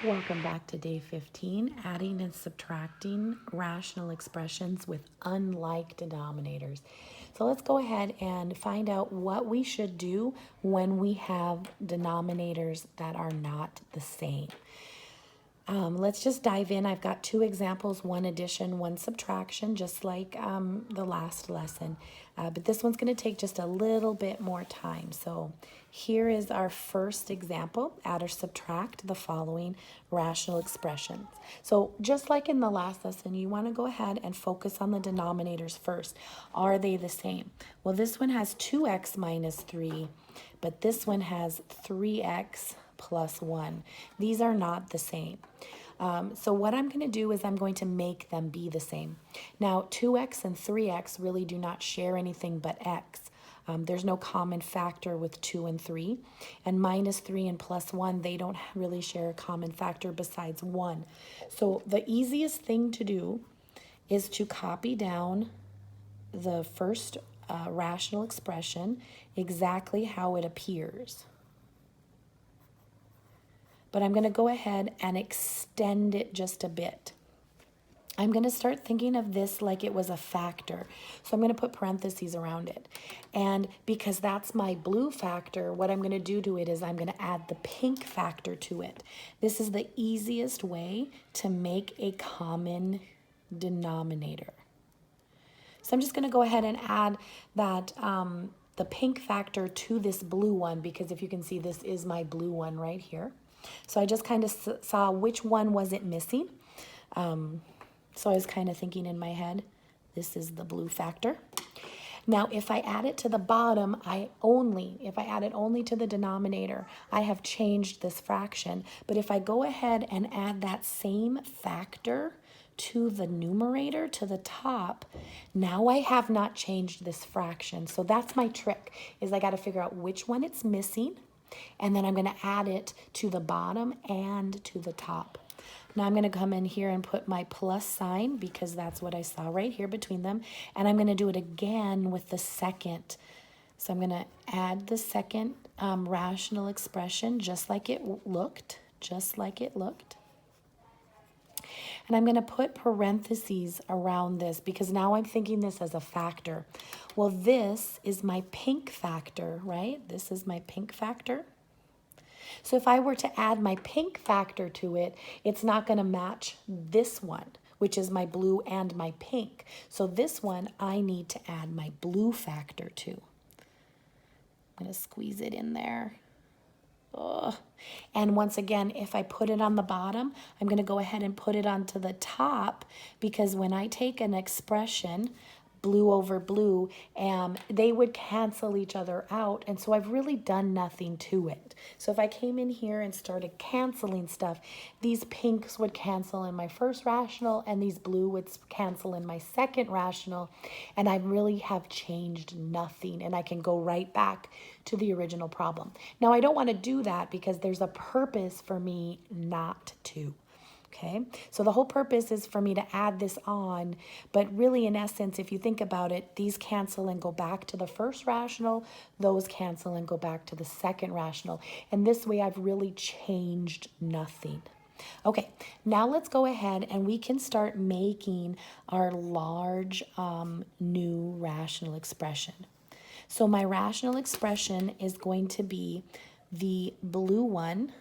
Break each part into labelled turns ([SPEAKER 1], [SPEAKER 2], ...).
[SPEAKER 1] Welcome back to day 15, adding and subtracting rational expressions with unlike denominators. So let's go ahead and find out what we should do when we have denominators that are not the same. Let's just dive in. I've got two examples, one addition, one subtraction, just like the last lesson. But this one's going to take just a little bit more time. So here is our first example, add or subtract the following rational expressions. So just like in the last lesson, you want to go ahead and focus on the denominators first. Are they the same? Well, this one has 2x minus 3, but this one has 3x plus 1. These are not the same. So what I'm going to do is I'm going to make them be the same. Now, 2x and 3x really do not share anything but x. There's no common factor with 2 and 3. And minus 3 and plus 1, they don't really share a common factor besides 1. So the easiest thing to do is to copy down the first rational expression exactly how it appears. But I'm going to go ahead and extend it just a bit. I'm going to start thinking of this like it was a factor. So I'm going to put parentheses around it. And because that's my blue factor, what I'm going to do to it is I'm going to add the pink factor to it. This is the easiest way to make a common denominator. So I'm just going to go ahead and add that the pink factor to this blue one, because if you can see, this is my blue one right here. So I just kind of saw which one was it missing. So I was kind of thinking in my head, this is the blue factor. Now, if I add it to the bottom, if I add it only to the denominator, I have changed this fraction. But if I go ahead and add that same factor to the numerator, to the top, now I have not changed this fraction. So that's my trick, is I got to figure out which one it's missing, and then I'm going to add it to the bottom and to the top. Now I'm going to come in here and put my plus sign, because that's what I saw right here between them. And I'm going to do it again with the second. So I'm going to add the second rational expression just like it looked, And I'm going to put parentheses around this because now I'm thinking this as a factor. Well, this is my pink factor, right? This is my pink factor. So if I were to add my pink factor to it, it's not going to match this one, which is my blue and my pink. So this one I need to add my blue factor to. I'm going to squeeze it in there. Ugh. And once again, if I put it on the bottom, I'm going to go ahead and put it onto the top, because when I take an expression, blue over blue, they would cancel each other out. And so I've really done nothing to it. So if I came in here and started canceling stuff, these pinks would cancel in my first rational, and these blue would cancel in my second rational. And I really have changed nothing. And I can go right back to the original problem. Now, I don't want to do that because there's a purpose for me not to. Okay, so the whole purpose is for me to add this on, but really in essence, if you think about it, these cancel and go back to the first rational, those cancel and go back to the second rational, and this way I've really changed nothing. Okay, now let's go ahead and we can start making our large new rational expression. So my rational expression is going to be the blue one,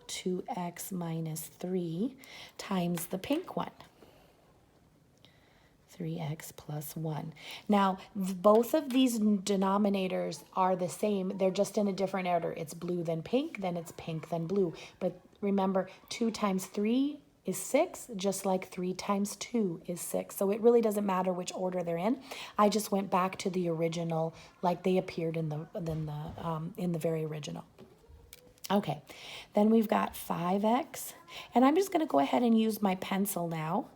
[SPEAKER 1] 2x minus 3, times the pink one, 3x plus 1. Now, both of these denominators are the same. They're just in a different order. It's blue then pink, then it's pink then blue. But remember, 2 times 3 is 6, just like 3 times 2 is 6. So it really doesn't matter which order they're in. I just went back to the original like they appeared in the very original. Okay, then we've got 5x, and I'm just going to go ahead and use my pencil now.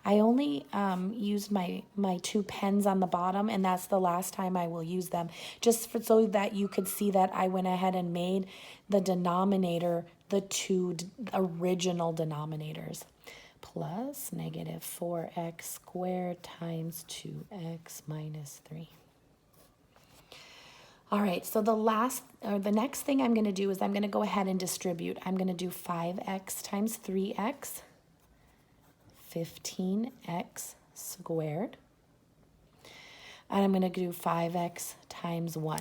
[SPEAKER 1] I only used my 2 pens on the bottom, and that's the last time I will use them, just so that you could see that I went ahead and made the denominator the 2 original denominators. Plus negative 4x squared times 2x minus 3. All right, so the next thing I'm going to do is I'm going to go ahead and distribute. I'm going to do 5x times 3x, 15x squared. And I'm going to do 5x times 1.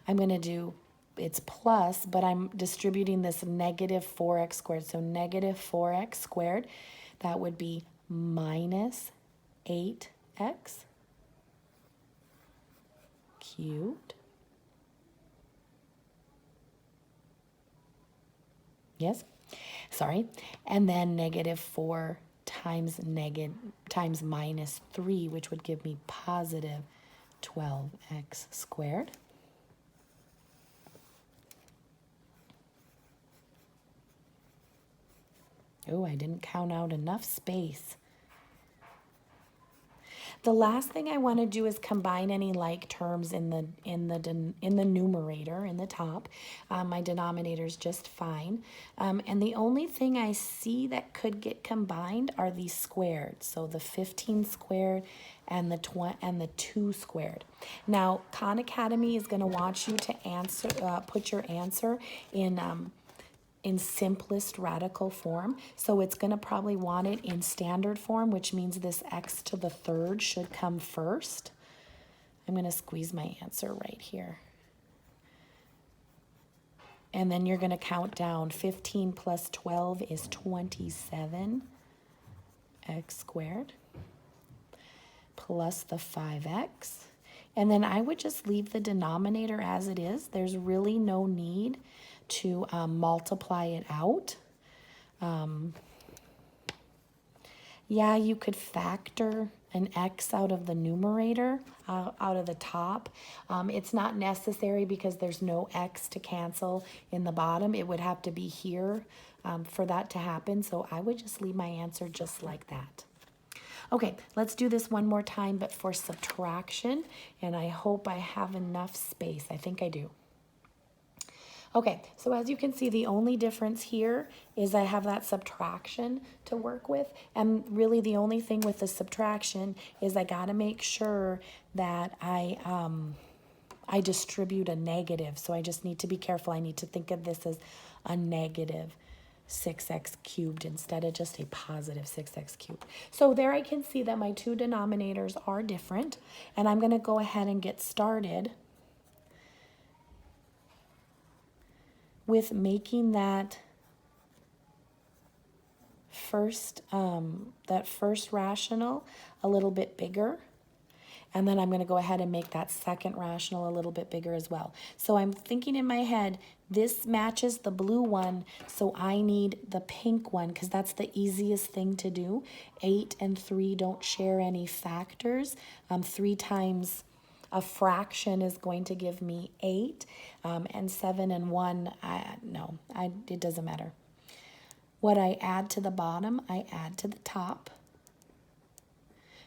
[SPEAKER 1] I'm going to do, it's plus, but I'm distributing this negative 4x squared. So negative 4x squared, that would be minus 8x cubed. Yes, sorry. And then negative 4 times minus 3, which would give me positive 12x squared. Oh, I didn't count out enough space. The last thing I want to do is combine any like terms in the numerator in the top. My denominator is just fine. And the only thing I see that could get combined are these squared. So the 15 squared and the 2 squared. Now, Khan Academy is going to want you to answer, put your answer in simplest radical form. So it's going to probably want it in standard form, which means this x to the third should come first. I'm going to squeeze my answer right here. And then you're going to count down. 15 plus 12 is 27 x squared plus the 5x. And then I would just leave the denominator as it is. There's really no need to multiply it out. Yeah, you could factor an x out of the numerator, out of the top. It's not necessary because there's no x to cancel in the bottom. It would have to be here for that to happen. So I would just leave my answer just like that. Okay, let's do this one more time, but for subtraction. And I hope I have enough space. I think I do. Okay, so as you can see, the only difference here is I have that subtraction to work with. And really the only thing with the subtraction is I got to make sure that I distribute a negative. So I just need to be careful. I need to think of this as a negative 6x cubed instead of just a positive 6x cubed. So there I can see that my two denominators are different. And I'm going to go ahead and get started with making that first rational a little bit bigger. And then I'm going to go ahead and make that second rational a little bit bigger as well. So I'm thinking in my head, this matches the blue one, so I need the pink one because that's the easiest thing to do. 8 and 3 don't share any factors. 3 times a fraction is going to give me 8, and 7 and 1, it doesn't matter. What I add to the bottom, I add to the top.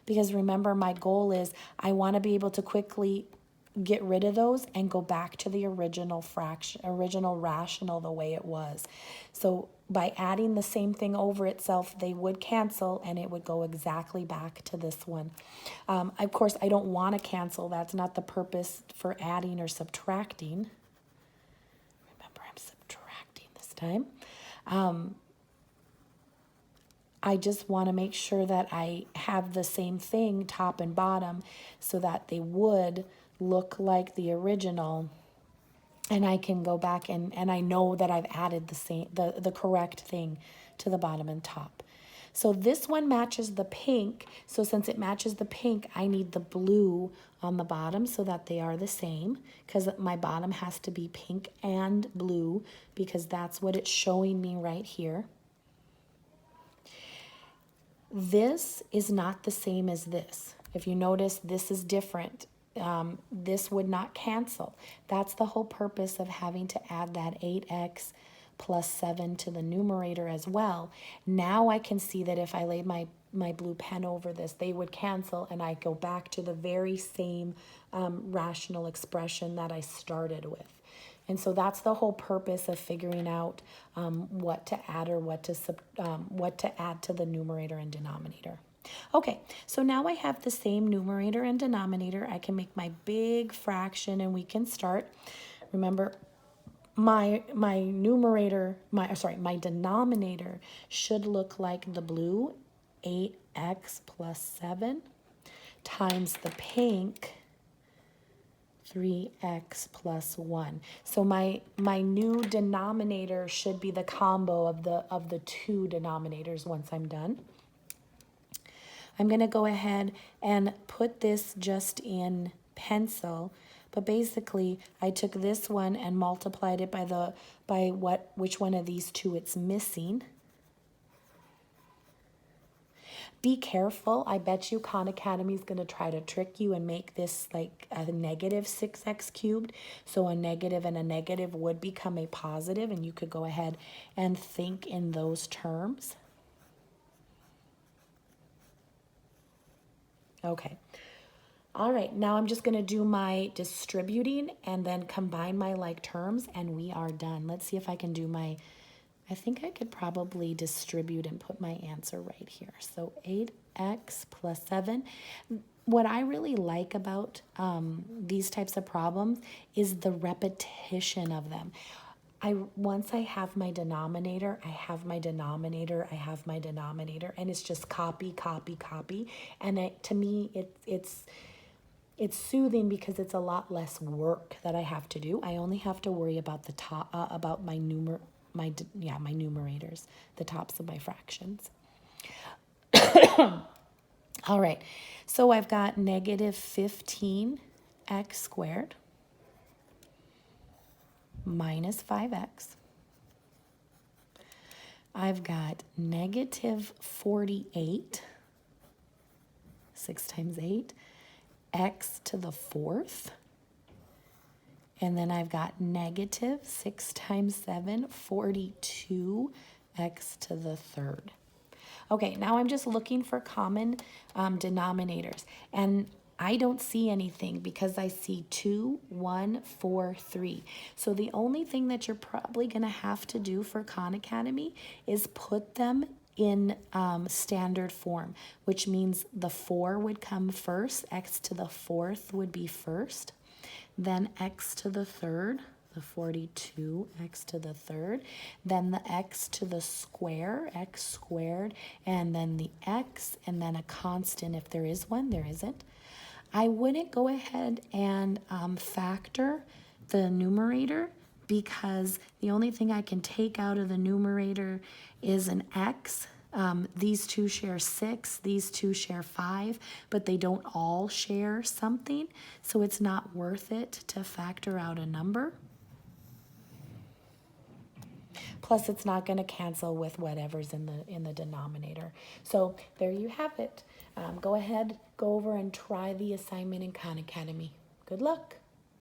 [SPEAKER 1] Because remember, my goal is I want to be able to quickly get rid of those and go back to the original rational the way it was. So by adding the same thing over itself, they would cancel and it would go exactly back to this one. Of course, I don't want to cancel. That's not the purpose for adding or subtracting. Remember, I'm subtracting this time. I just want to make sure that I have the same thing top and bottom so that they would look like the original, and I can go back and I know that I've added the correct thing to the bottom and top. So this one matches the pink. So since it matches the pink, I need the blue on the bottom so that they are the same, because my bottom has to be pink and blue because that's what it's showing me right here. This is not the same as this. If you notice, this is different. This would not cancel. That's the whole purpose of having to add that 8x plus 7 to the numerator as well. Now I can see that if I lay my blue pen over this, they would cancel and I go back to the very same rational expression that I started with. And so that's the whole purpose of figuring out what to add or what to add to the numerator and denominator. Okay, so now I have the same numerator and denominator. I can make my big fraction and we can start. Remember, my denominator should look like the blue, 8x plus 7, times the pink, 3x plus 1. So my new denominator should be the combo of the two denominators once I'm done. I'm going to go ahead and put this just in pencil, but basically I took this one and multiplied it by which one of these two it's missing. Be careful. I bet you Khan Academy is going to try to trick you and make this like a negative 6x cubed. So a negative and a negative would become a positive, and you could go ahead and think in those terms. Okay. All right, now I'm just going to do my distributing and then combine my like terms, and we are done. Let's see if I can do my, I think I could probably distribute and put my answer right here. So 8x plus 7. What I really like about these types of problems is the repetition of them. Once I have my denominator, I have my denominator, I have my denominator, and it's just copy, copy, copy. And to me, it's soothing because it's a lot less work that I have to do. I only have to worry about the top, about my numerators, the tops of my fractions. All right, so I've got negative 15x squared minus 5x. I've got negative 48, 6 times 8, x to the 4th. And then I've got negative 6 times 7, 42, x to the 3rd. Okay, now I'm just looking for common denominators. And I don't see anything because I see 2, 1, 4, 3. So the only thing that you're probably going to have to do for Khan Academy is put them in standard form, which means the 4 would come first, x to the 4th would be first, then x to the 3rd, the 42, x to the 3rd, then the x to the square, x squared, and then the x, and then a constant if there is one, there isn't. I wouldn't go ahead and factor the numerator because the only thing I can take out of the numerator is an x. These two share 6, these two share 5, but they don't all share something, so it's not worth it to factor out a number. Plus, it's not going to cancel with whatever's in the denominator. So there you have it. Go ahead, go over and try the assignment in Khan Academy. Good luck.